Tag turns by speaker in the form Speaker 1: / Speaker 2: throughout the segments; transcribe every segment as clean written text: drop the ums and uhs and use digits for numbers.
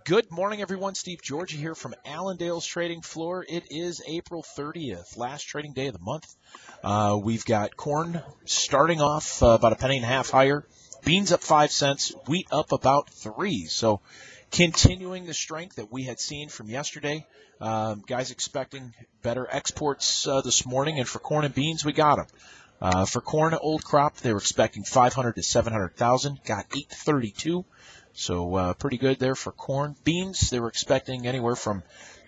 Speaker 1: Good morning, everyone. Steve Georgia here from Allendale's trading floor. It is April 30th, last trading day of the month. We've got corn starting off about a penny and a half higher. Beans up 5 cents. Wheat up about 3. So continuing the strength that we had seen from yesterday. Guys expecting better exports this morning. And for corn and beans, we got them. For corn, old crop, they were expecting 500 to 700,000. Got 832. So pretty good there for corn. Beans, they were expecting anywhere from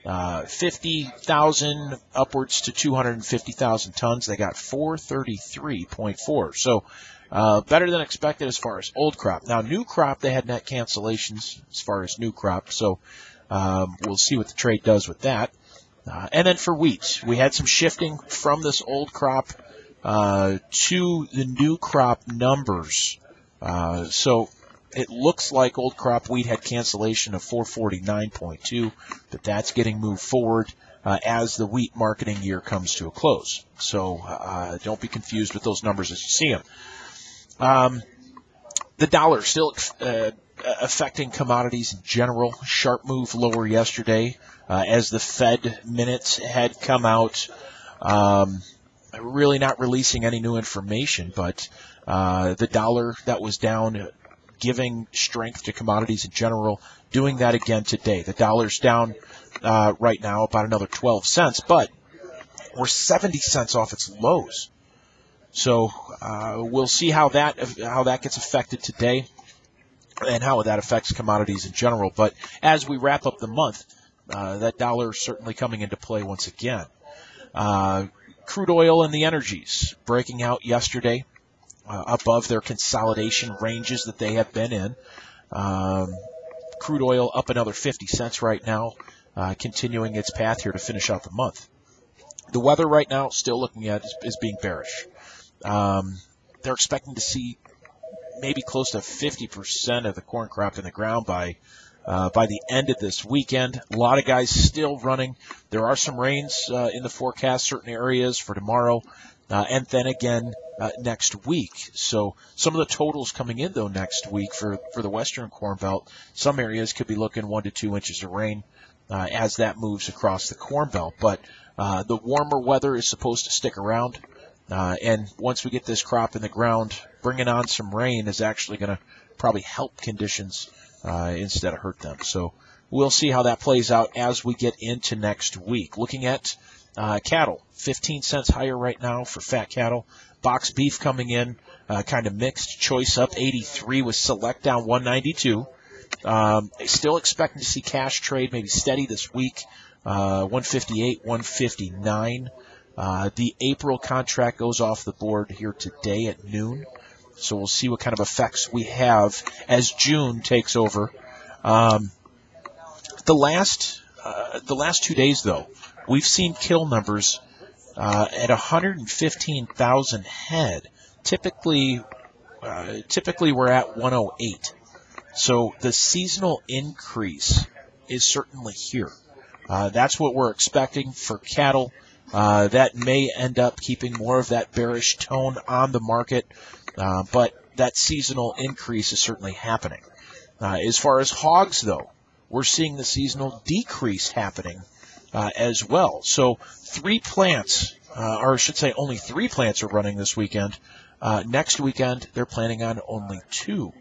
Speaker 1: 50,000 upwards to 250,000 tons. They got 433.4. So better than expected as far as old crop. Now, new crop, they had net cancellations as far as new crop. So we'll see what the trade does with that. And then for wheat, we had some shifting from this old crop to the new crop numbers. So it looks like old crop wheat had cancellation of 449.2, but that's getting moved forward as the wheat marketing year comes to a close. So don't be confused with those numbers as you see them. The dollar still affecting commodities in general. Sharp move lower yesterday as the Fed minutes had come out. Really not releasing any new information, but the dollar that was down, giving strength to commodities in general, doing that again today. The dollar's down right now about another 12 cents, but we're 70 cents off its lows. So we'll see how that gets affected today and how that affects commodities in general. But as we wrap up the month, that dollar is certainly coming into play once again. Crude oil and the energies breaking out yesterday. Above their consolidation ranges that they have been in. Crude oil up another 50 cents right now, continuing its path here to finish out the month. The weather right now, still looking at is being bearish. They're expecting to see maybe close to 50% of the corn crop in the ground by the end of this weekend. A lot of guys still running. There are some rains in the forecast, certain areas for tomorrow. And then again next week. So some of the totals coming in, though, next week for the Western Corn Belt, some areas could be looking 1 to 2 inches of rain as that moves across the Corn Belt. But the warmer weather is supposed to stick around. And once we get this crop in the ground, bringing on some rain is actually going to probably help conditions instead of hurt them. So we'll see how that plays out as we get into next week. Looking at cattle, 15 cents higher right now for fat cattle. Box beef coming in kind of mixed. Choice up 83 with select down 192. Still expecting to see cash trade maybe steady this week. 158, 159. The April contract goes off the board here today at noon. So we'll see what kind of effects we have as June takes over. The last 2 days, though, we've seen kill numbers at 115,000 head. Typically we're at 108. So the seasonal increase is certainly here. That's what we're expecting for cattle. That may end up keeping more of that bearish tone on the market, but that seasonal increase is certainly happening. As far as hogs, though, we're seeing the seasonal decrease happening as well. So 3 plants, or I should say only 3 plants are running this weekend. Next weekend, they're planning on only 2.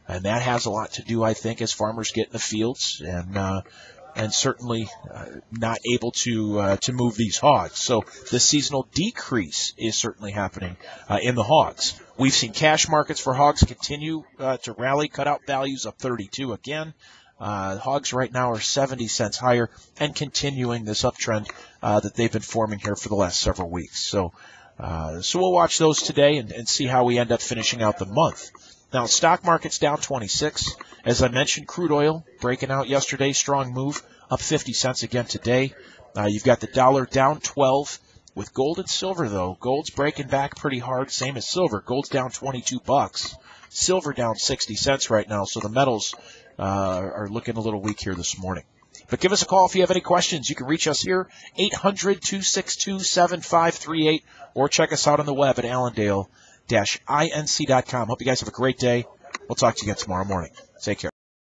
Speaker 1: And that has a lot to do, I think, as farmers get in the fields and certainly not able to move these hogs. So the seasonal decrease is certainly happening in the hogs. We've seen cash markets for hogs continue to rally, cutout values up 32 again. Hogs right now are 70 cents higher and continuing this uptrend that they've been forming here for the last several weeks. So we'll watch those today and see how we end up finishing out the month. Now, stock market's down 26. As I mentioned, crude oil breaking out yesterday, strong move, up 50 cents again today. You've got the dollar down 12. With gold and silver, though, gold's breaking back pretty hard, same as silver. Gold's down 22 bucks. Silver down 60 cents right now, so the metals are looking a little weak here this morning. But give us a call if you have any questions. You can reach us here, 800-262-7538, or check us out on the web at Allendale-inc.com. Hope you guys have a great day. We'll talk to you again tomorrow morning. Take care.